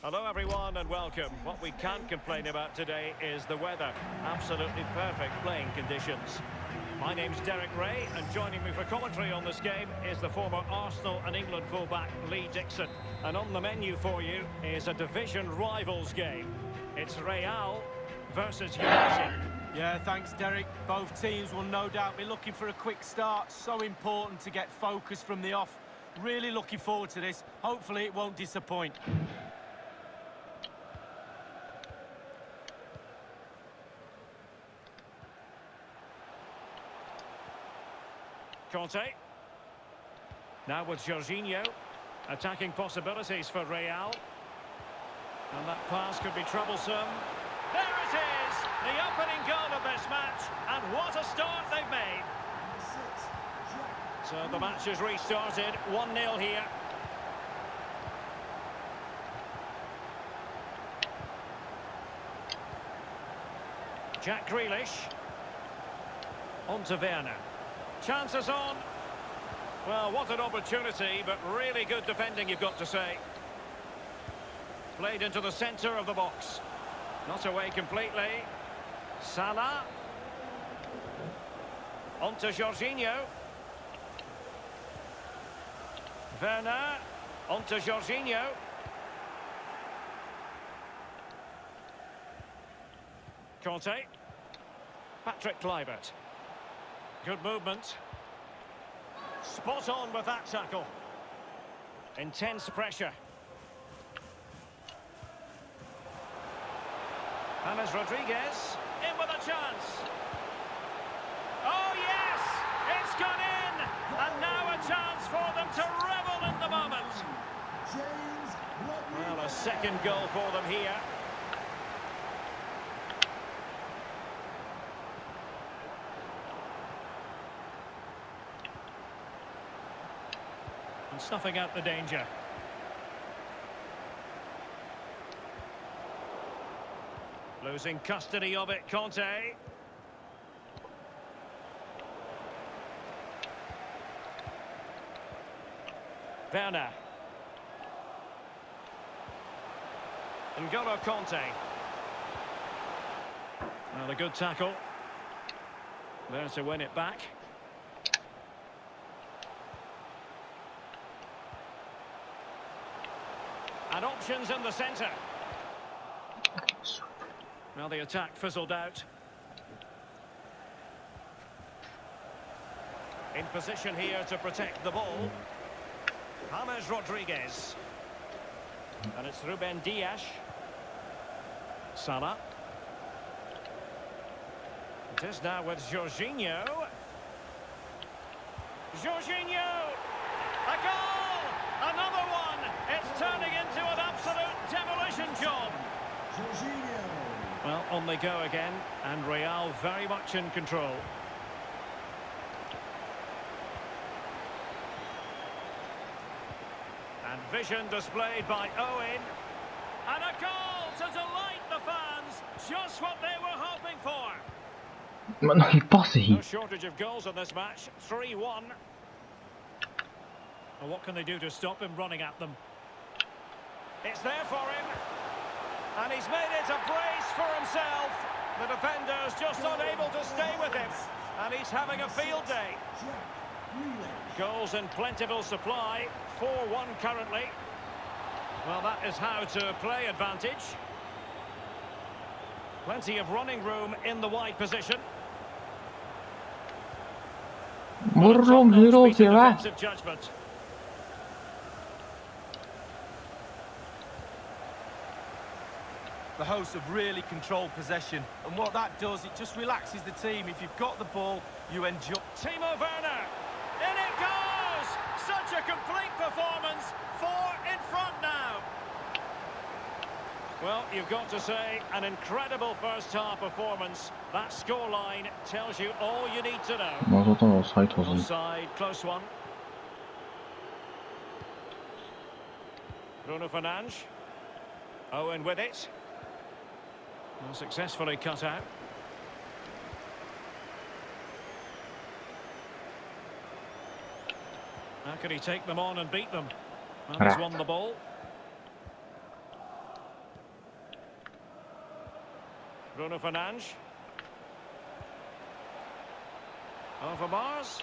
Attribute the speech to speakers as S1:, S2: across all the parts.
S1: Hello everyone and welcome. What we can't complain about today is the weather. Absolutely perfect playing conditions. My name's Derek Ray and joining me for commentary on this game is the former Arsenal and England fullback Lee Dixon. And on the menu for you is a division rivals game. It's Real versus United.
S2: Yeah, thanks Derek. Both teams will no doubt be looking for a quick start. So important to get focus from the off. Really looking forward to this. Hopefully it won't disappoint.
S1: Conte. Now with Jorginho. Attacking possibilities for Real. And that pass could be troublesome. There it is! The opening goal of this match. And what a start they've made. So the match is restarted. 1-0 here. Jack Grealish. On to Werner. Chances on. Well, what an opportunity, but really good defending, you've got to say. Played into the centre of the box. Not away completely. Salah. On to Jorginho. Werner. On to Jorginho. Conte. Patrick Kluivert. Good movement. Spot on with that tackle. Intense pressure. James Rodriguez. In with a chance. Oh yes! It's gone in! And now a chance for them to revel in the moment. Well, a second goal for them here. And snuffing out the danger. Losing custody of it, Conte. Werner. N'Golo Conte. Well, a good tackle. There to win it back. And options in the centre. Well, the attack fizzled out. In position here to protect the ball. James Rodriguez. And it's Ruben Dias. Salah. It is now with Jorginho. Jorginho! A goal! Another one! It's turning into an absolute demolition job. Well, on they go again, and Real very much in control. And vision displayed by Owen. And a goal to delight the fans. Just what they were hoping for.
S3: Ma non posso.
S1: No shortage of goals in this match. 3-1. Well, what can they do to stop him running at them? It's there for him. And he's made it a brace for himself. The defender's just unable to stay with him. And he's having a field day. Goals in plentiful supply. 4-1 currently. Well, that is how to play advantage. Plenty of running room in the wide position. Defensive judgment.
S2: The hosts have really controlled possession, and what that does, it just relaxes the team. If you've got the ball, you enjoy.
S1: Timo Werner, in it goes! Such a complete performance, 4 in front now. Well, you've got to say, an incredible first-half performance. That scoreline tells you all you need to know. Offside, close one. Bruno Fernandes. Owen with it. Well, successfully cut out. How can he take them on and beat them? Well, he's won the ball. Bruno Fernandes. Over Mars.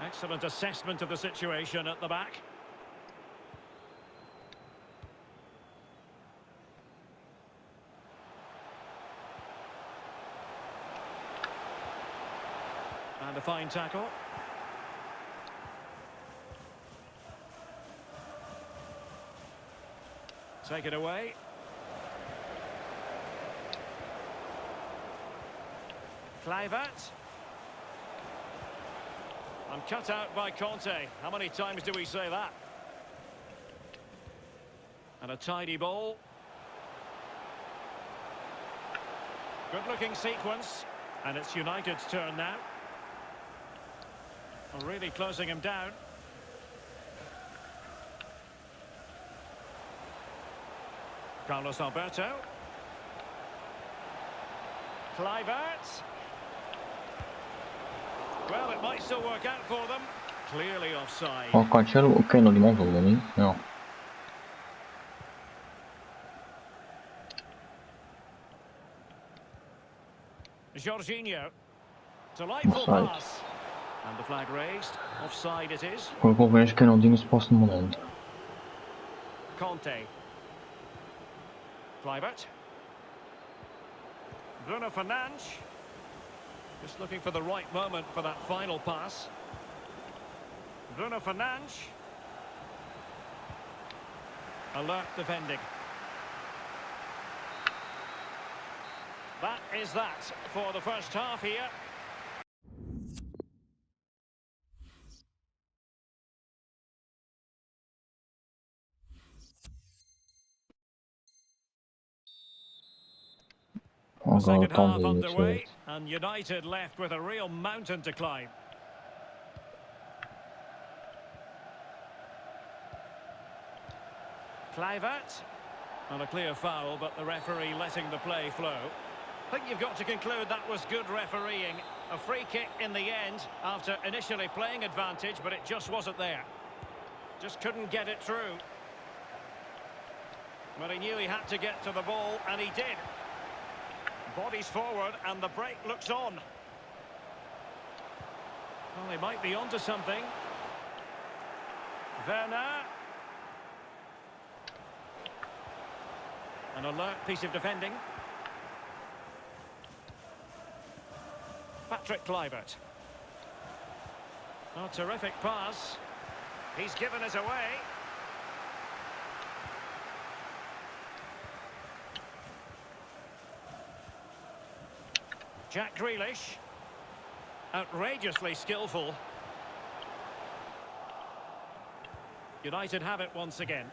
S1: Excellent assessment of the situation at the back. And a fine tackle. Take it away. Kluivert. And cut out by Conte. How many times do we say that? And a tidy ball. Good-looking sequence. And it's United's turn now. Really closing him down. Carlos Alberto. Kluivert. Well, it might still work out for them. Clearly offside.
S3: Oh, Cancelo oké nog die man voelde niet. Ja.
S1: Jorginho. Delightful
S3: Offside.
S1: pass. And the flag raised. Offside it is.
S3: Gewoon opeens kunnen op dingen passen moment.
S1: Conte. Kluivert. Bruno Fernandes. Just looking for the right moment for that final pass. Bruno Fernandes. Alert defending. That is that for the first half here. The second half underway, and United left with a real mountain to climb. Kluivert. And a clear foul, but the referee letting the play flow. I think you've got to conclude that was good refereeing. A free kick in the end after initially playing advantage, but it just wasn't there. Just couldn't get it through. But he knew he had to get to the ball, and he did. Bodies forward, and the break looks on. Well, they might be onto something. Werner. An alert piece of defending. Patrick Kluivert. Oh, terrific pass. He's given it away. Jack Grealish. Outrageously skillful. United have it once again.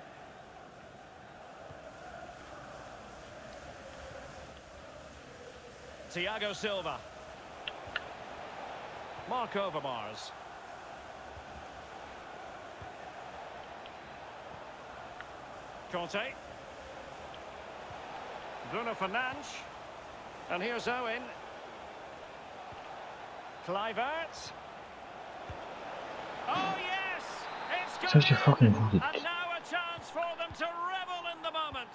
S1: Thiago Silva. Mark Overmars. Conte. Bruno Fernandes. And here's Owen. Kluivert. Oh yes! It's
S3: Such a
S1: good!
S3: fucking
S1: And
S3: voet.
S1: now a chance for them to revel in the moment.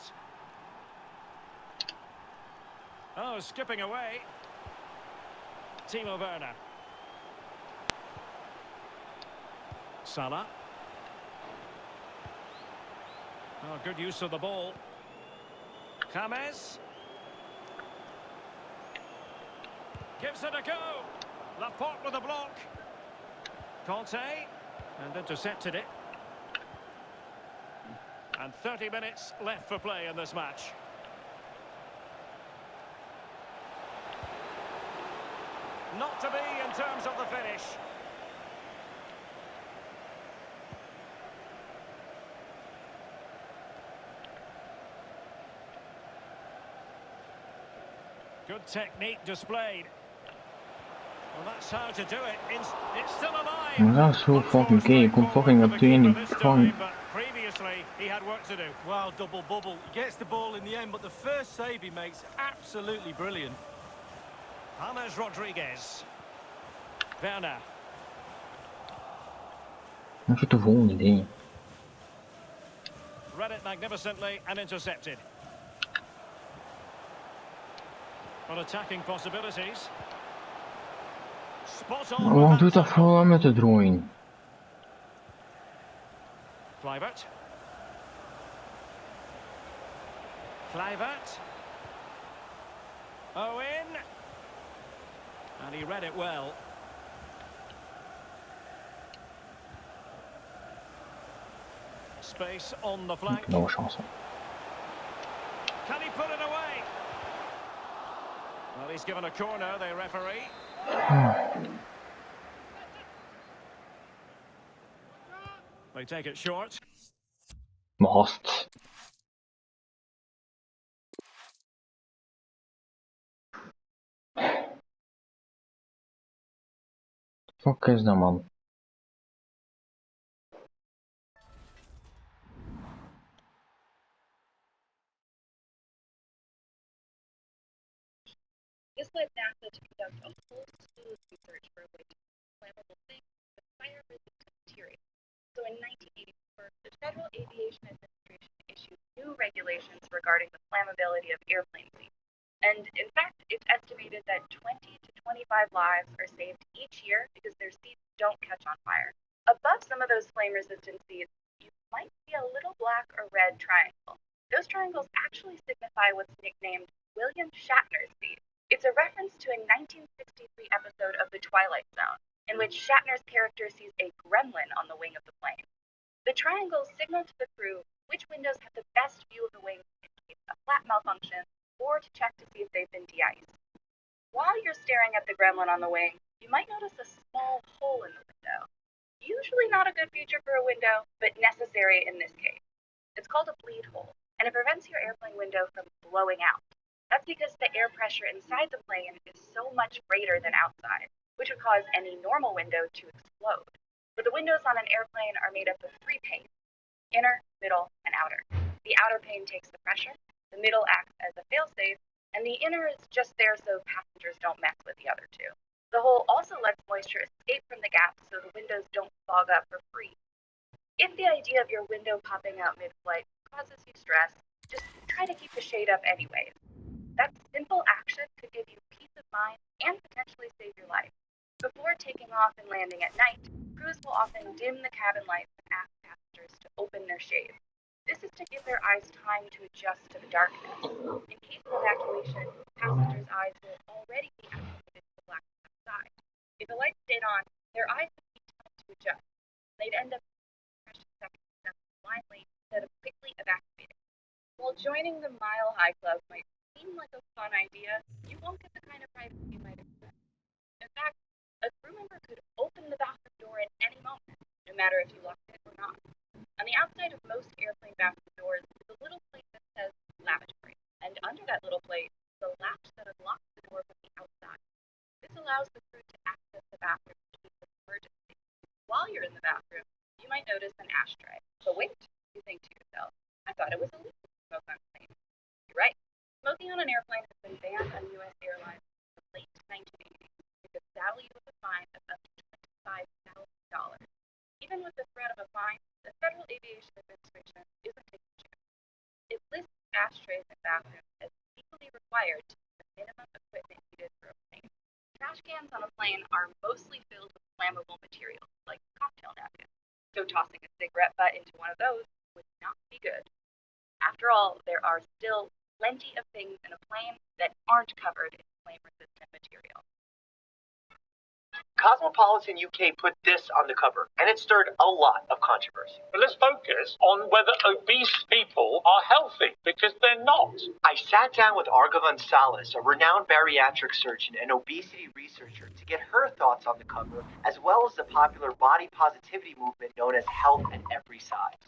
S1: Oh, skipping away. Timo Werner. Salah. Oh, good use of the ball. James. Gives it a go. Laporte with a block. Conte. And intercepted it. And 30 minutes left for play in this match. Not to be in terms of the finish. Good technique displayed. Well, that's how to do it. It's still alive.
S3: Maar dat is zo fucking gay. Je komt fucking op 2 en die fucking...
S1: Previously, he had work to do.
S2: Well, double bubble. He gets the ball in the end, but the first save he makes, absolutely brilliant.
S1: James Rodriguez. Werner.
S3: Dat is de volgende ding.
S1: Read it magnificently and intercepted. On attacking possibilities. Spot on with
S3: Waarom
S1: that
S3: doet dat
S1: tackle.
S3: vooral met de drawing?
S1: Kluivert. Kluivert. Owen. And he read it well. Space on the flank.
S3: No chance.
S1: Can he put it away? Well, he's given a corner, the referee. They take it short.
S3: Gast. Fuck is dat, man?
S4: This led NASA to conduct a whole slew of research for a way to flammable things with fire-resistant material. So in 1984, the Federal Aviation Administration issued new regulations regarding the flammability of airplane seats. And in fact, it's estimated that 20 to 25 lives are saved each year because their seats don't catch on fire. Above some of those flame-resistant seats, you might see a little black or red triangle. Those triangles actually signify what's nicknamed William Shatner's seat. It's a reference to a 1963 episode of The Twilight Zone, in which Shatner's character sees a gremlin on the wing of the plane. The triangles signal to the crew which windows have the best view of the wing in case a flat malfunctions, or to check to see if they've been de-iced. While you're staring at the gremlin on the wing, you might notice a small hole in the window. Usually not a good feature for a window, but necessary in this case. It's called a bleed hole, and it prevents your airplane window from blowing out. That's because the air pressure inside the plane is so much greater than outside, which would cause any normal window to explode. But the windows on an airplane are made up of 3 panes: inner, middle, and outer. The outer pane takes the pressure, the middle acts as a failsafe, and the inner is just there so passengers don't mess with the other 2. The hole also lets moisture escape from the gaps so the windows don't fog up or freeze. If the idea of your window popping out mid-flight causes you stress, just try to keep the shade up anyways. That simple action could give you peace of mind and potentially save your life. Before taking off and landing at night, crews will often dim the cabin lights and ask passengers to open their shades. This is to give their eyes time to adjust to the darkness. In case of evacuation, passengers' eyes will already be acclimated to the black outside. If the lights stayed on, their eyes would need time to adjust. They'd end up precious seconds stepping blindly instead of quickly evacuating. While joining the Mile High Club might seem like a fun idea, you won't get the kind of privacy you might expect. In fact, a crew member could open the bathroom door at any moment, no matter if you locked it or not. On the outside of most airplane bathroom doors is a little plate that says lavatory, and under that little plate is a latch that unlocks the door from the outside. This allows the crew to access the bathroom in case of emergency. While you're in the bathroom, you might notice an ashtray. But wait, you think to yourself, I thought it was illegal to smoke on planes. You're right. Smoking on an airplane has been banned on U.S. airlines in the late 1980s with a value of a fine of up to $25,000. Even with the threat of a fine, the Federal Aviation Administration isn't taking a chance. It lists ashtrays in bathrooms as legally required to use the minimum equipment needed for a plane. Trash cans on a plane are mostly filled with flammable materials, like cocktail napkins, so tossing a cigarette butt into one of those would not be good. After all, there are still plenty of things in a plane that aren't covered in flame-resistant material.
S5: Cosmopolitan UK put this on the cover, and it stirred a lot of controversy.
S6: But let's focus on whether obese people are healthy, because they're not.
S5: I sat down with Arga Gonzalez, a renowned bariatric surgeon and obesity researcher, to get her thoughts on the cover, as well as the popular body positivity movement known as health at every size.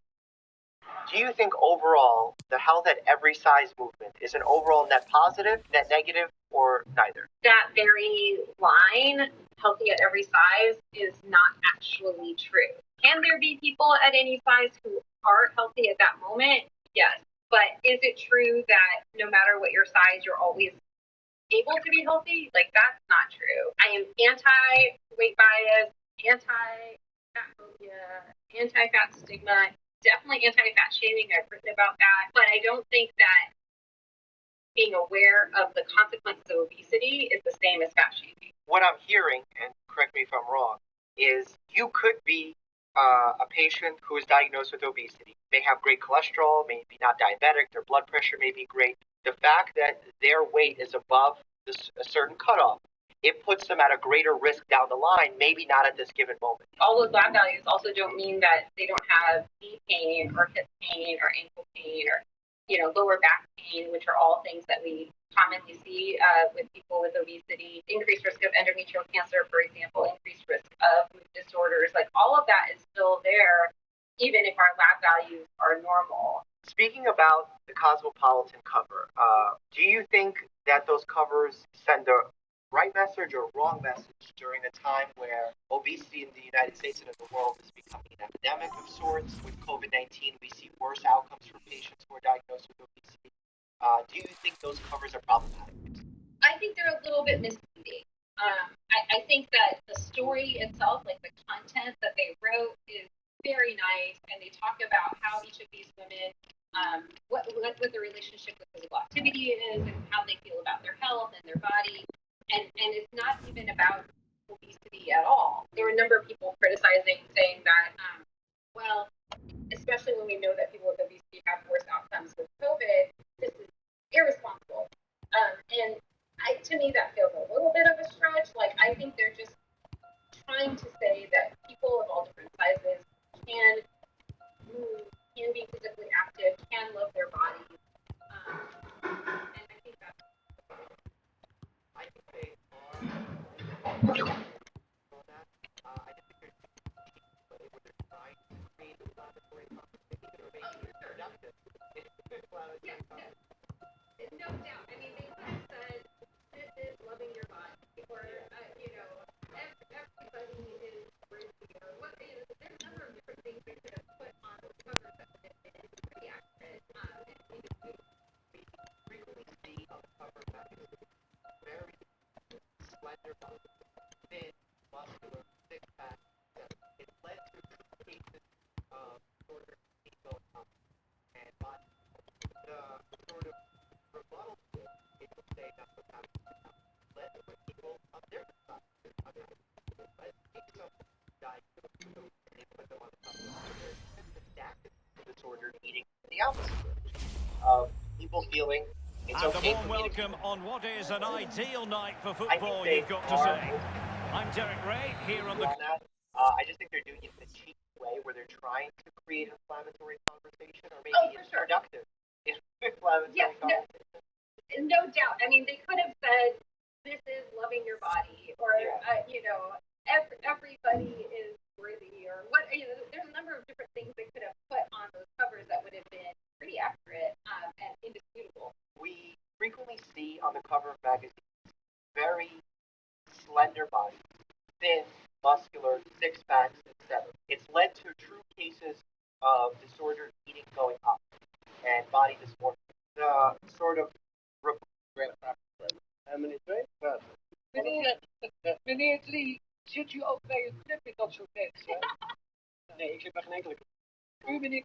S5: Do you think overall the health at every size movement is an overall net positive, net negative, or neither?
S4: That very line, healthy at every size, is not actually true. Can there be people at any size who are healthy at that moment? Yes. But is it true that no matter what your size, you're always able to be healthy? Like, that's not true. I am anti-weight bias, anti-fat phobia, anti-fat stigma, definitely anti-fat shaming. I've written about that. But I don't think that being aware of the consequences of obesity is the same as fat shaming.
S5: What I'm hearing, and correct me if I'm wrong, is you could be a patient who is diagnosed with obesity. They have great cholesterol, maybe not diabetic, their blood pressure may be great. The fact that their weight is above a certain cutoff, it puts them at a greater risk down the line, maybe not at this given moment.
S4: All those lab values also don't mean that they don't have knee pain or hip pain or ankle pain or, lower back pain, which are all things that we commonly see with people with obesity. Increased risk of endometrial cancer, for example, increased risk of mood disorders. Like all of that is still there, even if our lab values are normal.
S5: Speaking about the Cosmopolitan cover, do you think that those covers send the right message or wrong message during a time where obesity in the United States and in the world is becoming an epidemic of sorts? With COVID-19, we see worse outcomes for patients who are diagnosed with obesity. Do you think those covers are problematic?
S4: I think they're a little bit misleading. I think that the story itself, like the content that they wrote, is very nice, and they talk about how each of these women, what the relationship with physical activity is, and how they feel about their health and their body. And it's not even about obesity at all. There were a number of people criticizing, saying that, especially when we know that people with obesity have worse outcomes with COVID, this is irresponsible. And to me, that feels a little bit of a stretch. Like, I think they're just trying to say that people of all different sizes can move, can be physically active, can love their bodies. And I think that's
S5: I think they are. I think they're where they're trying to create a laboratory conversation or make it productive. It's a good laboratory conversation.
S4: no doubt. I mean, they could have said, this is loving your body, or, everybody is worthy, or what, there's a number of different things they could have put on the covers that would have been pretty accurate.
S5: We frequently see on the cover of magazines very slender body, thin, muscular, six-pack. It led to cases of disorder going up and body. The sort of rebuttal to it, people say that's what's happening now. Led to people of different sizes. Let's take someone diagnosed with obesity and put them on the cover. There's adaptive disordered eating in the opposite of people feeling it's
S1: and
S5: okay
S1: a warm
S5: for me
S1: welcome
S5: to
S1: on what is an ideal night for football,
S5: they
S1: you've got to
S5: are
S1: say. I'm Derek Ray, here on the...
S5: that. I just think they're doing it in a cheap way where they're trying to create an inflammatory conversation, or maybe it's productive. It's inflammatory conversation.
S4: No doubt. I mean, they could have said, this is loving your body, or, everybody is worthy, or what, there's a number of different things they could have put on those covers that would have been pretty accurate and indisputable.
S5: We frequently see on the cover of magazines very slender bodies, thin, muscular, six-packs, etc. It's led to true cases of disordered eating going up and body dysmorphia. The sort of
S7: Meneer Drie, zit u ook bij een club met dat soort mensen? Nee, ik zit bij geen enkele club. U meneer...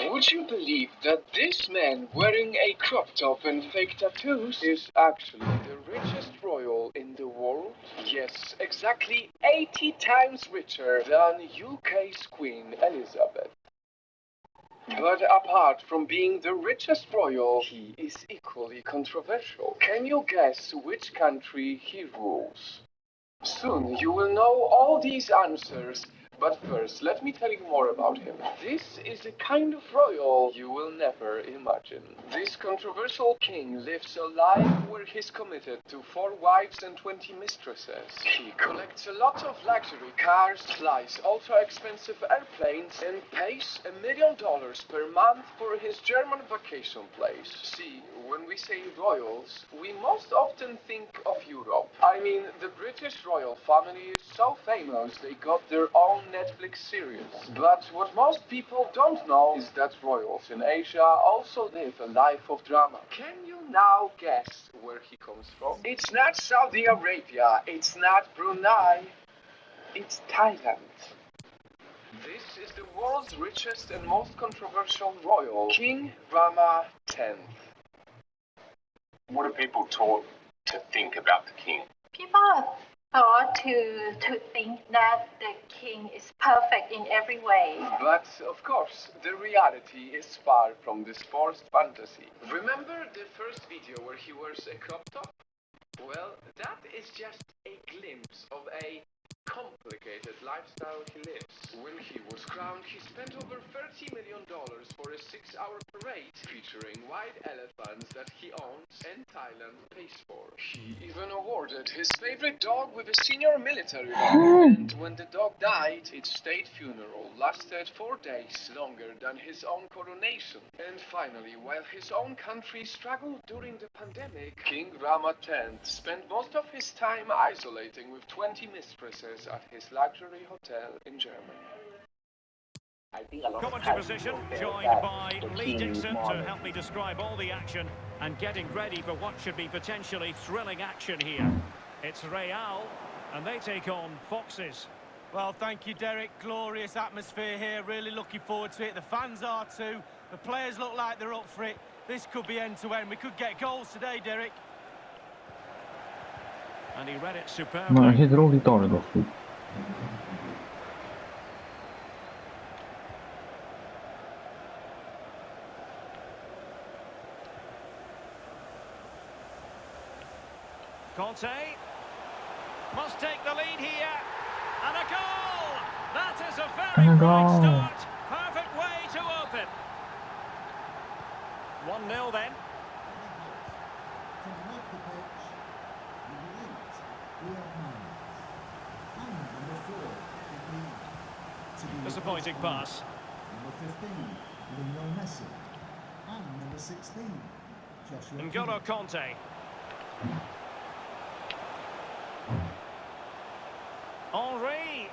S8: Would you believe that this man wearing a crop top and fake tattoos is actually the richest royal in the world? Yes, exactly 80 times richer than UK's Queen Elizabeth. But apart from being the richest royal, he is equally controversial. Can you guess which country he rules? Soon you will know all these answers, but first let me tell you more about him. This is a kind of royal you will never imagine. This controversial king lives a life where he's committed to 4 wives and 20 mistresses. He collects a lot of luxury cars, flies ultra-expensive airplanes, and pays $1 million per month for his German vacation place. See, when we say royals, we most often think of Europe. I mean, the British royal family is so famous they got their own Netflix series. But what most people don't know is that royals in Asia also live a life of drama. Can you now guess where he comes from? It's not Saudi Arabia, it's not Brunei, it's Thailand. This is the world's richest and most controversial royal, King Rama X.
S9: What are people taught to think about the king?
S4: People are thought to think that the king is perfect in every way.
S8: But, of course, the reality is far from this forced fantasy. Remember the first video where he wears a crop top? Well, that is just a glimpse of a complicated lifestyle he lives. When he was crowned, he spent over $30 million for a 6-hour parade featuring white elephants that he owns and Thailand pays for. He even awarded his favorite dog with a senior military rank, and when the dog died, its state funeral lasted 4 days, longer than his own coronation. And finally, while his own country struggled during the pandemic, King Rama X spent most of his time isolating with 20 mistresses at his luxury hotel in Germany.
S5: I think a lot of
S1: Commentary
S5: times
S1: position,
S5: people feel
S1: joined
S5: that
S1: by
S5: the
S1: Lee
S5: king is
S1: Dixon
S5: more
S1: to help me describe all the action and getting ready for what should be potentially thrilling action here. It's Real, and they take on Foxes.
S2: Well, thank you, Derek. Glorious atmosphere here. Really looking forward to it. The fans are too. The players look like they're up for it. This could be end-to-end. We could get goals today, Derek.
S1: And he read it
S3: Ma
S1: superbly.
S3: siete roditori dopo.
S1: Conte must take the lead here. And a goal! That is a very
S3: And a
S1: bright
S3: goal.
S1: start. Perfect way to open. 1-0 then. Disappointing pass.
S10: Number 15, Lionel Messi. And number 16, Joshua
S1: N'Golo Conte. Henry.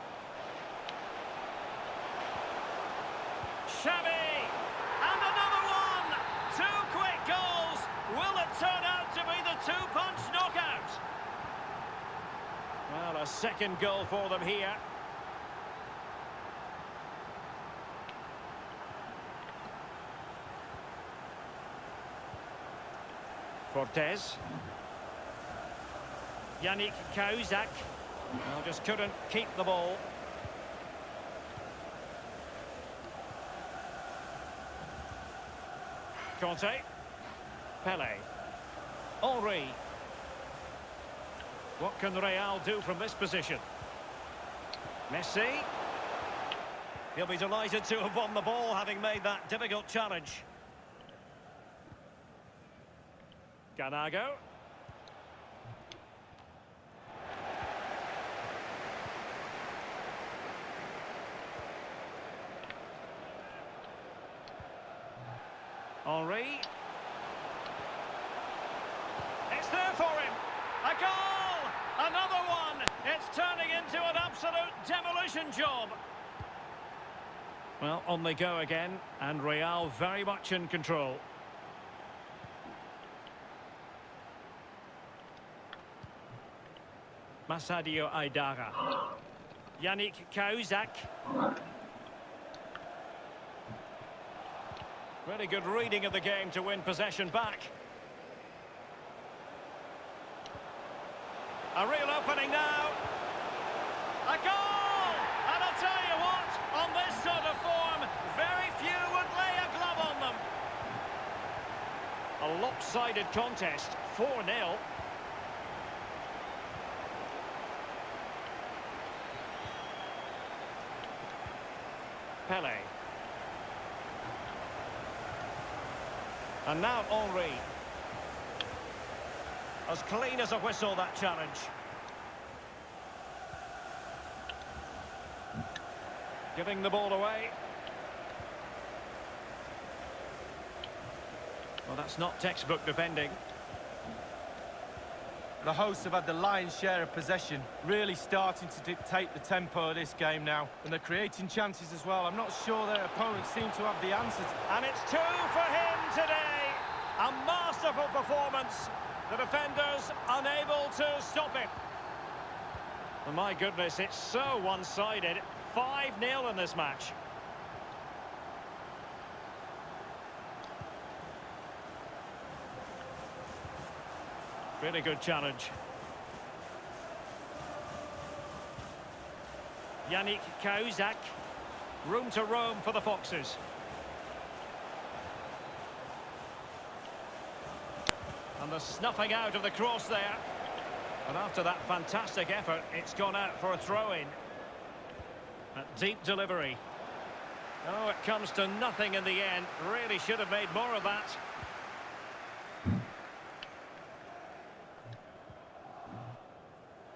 S1: Xavi. And another one. 2 quick goals. Will it turn out to be the 2-punch knockout? Well, a second goal for them here. Cortez. Yannick Cahuzac. Well, just couldn't keep the ball. Conte. Pele. Henry. What can Real do from this position? Messi. He'll be delighted to have won the ball, having made that difficult challenge. Ganago. Henry. It's there for him. A goal! Another one! It's turning into an absolute demolition job. Well, on they go again, and Real very much in control. Masadio Aidara. Yannick Cahuzac. Really good reading of the game to win possession back. A real opening now. A goal! And I'll tell you what, on this sort of form, very few would lay a glove on them. A lopsided contest, 4-0. Pele. And now Henry. As clean as a whistle, that challenge. Giving the ball away. Well, that's not textbook defending.
S2: The hosts have had the lion's share of possession, really starting to dictate the tempo of this game now. And they're creating chances as well. I'm not sure their opponents seem to have the answers.
S1: And it's 2 for him today. A masterful performance. The defenders unable to stop him. And my goodness, it's so one-sided. 5-0 in this match. Really good challenge. Yannick Cahuzac. Room to roam for the Foxes. And the snuffing out of the cross there. And after that fantastic effort, it's gone out for a throw-in. A deep delivery. Oh, it comes to nothing in the end. Really should have made more of that.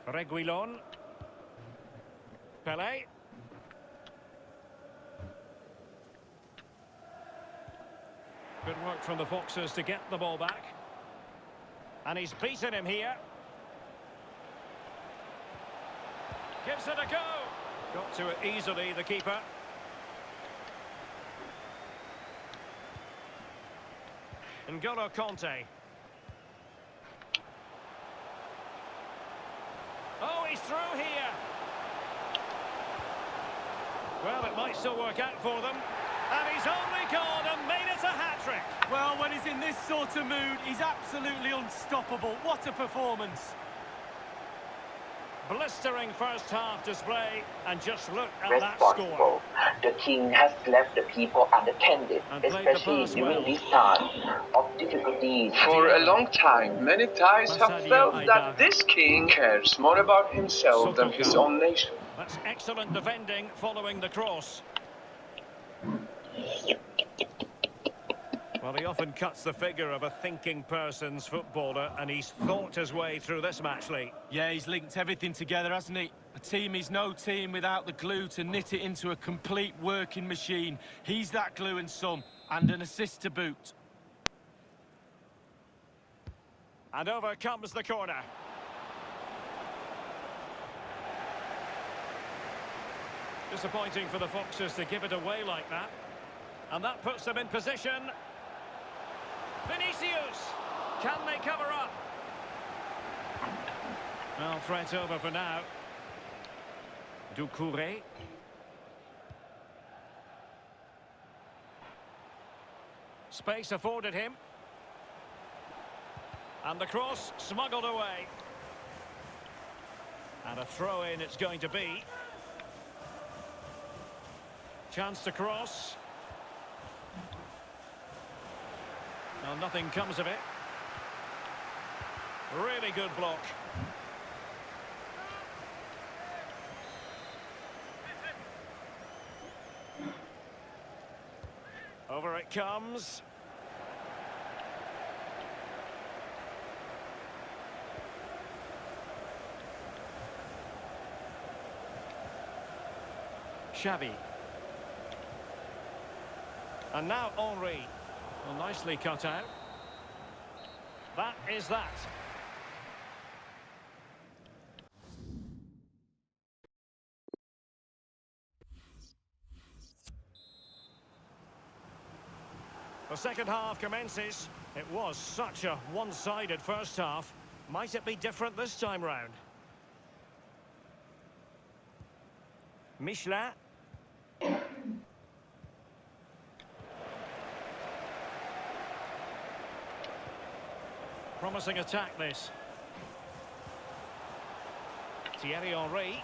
S1: Reguilon. Pelé. Good work from the Foxes to get the ball back. And he's beaten him here. Gives it a go. Got to it easily, the keeper. N'Golo Kanté. Oh, he's through here. Well, it might still work out for them. And he's only gone and made it a hat-trick.
S2: Well, when he's in this sort of mood, he's absolutely unstoppable. What a performance.
S1: Blistering first-half display, and just look at that score.
S11: Responsible. The king has left the people unattended,
S1: And played the
S11: especially
S1: pass
S11: during
S1: well.
S11: this time of difficulties.
S8: For a long time, many Thais have felt that this king cares more about himself than his own nation.
S1: That's excellent defending following the cross. Well, he often cuts the figure of a thinking person's footballer, and he's thought his way through this match, Lee.
S2: Yeah, he's linked everything together, hasn't he? A team is no team without the glue to knit it into a complete working machine. He's that glue and some, and an assist to boot.
S1: And over comes the corner. Disappointing for the Foxes to give it away like that. And that puts them in position. Vinicius! Can they cover up? Well, threat over for now. Doucouré. Space afforded him. And the cross smuggled away. And a throw-in it's going to be. Chance to cross. Well, nothing comes of it. Really good block. Over it comes. Xavi. And now Henry. Well, nicely cut out. That is that. The second half commences. It was such a one-sided first half. Might it be different this time round? Michelin. Promising attack, this. Thierry Henry.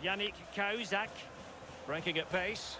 S1: Yannick Cahuzac. Breaking at pace.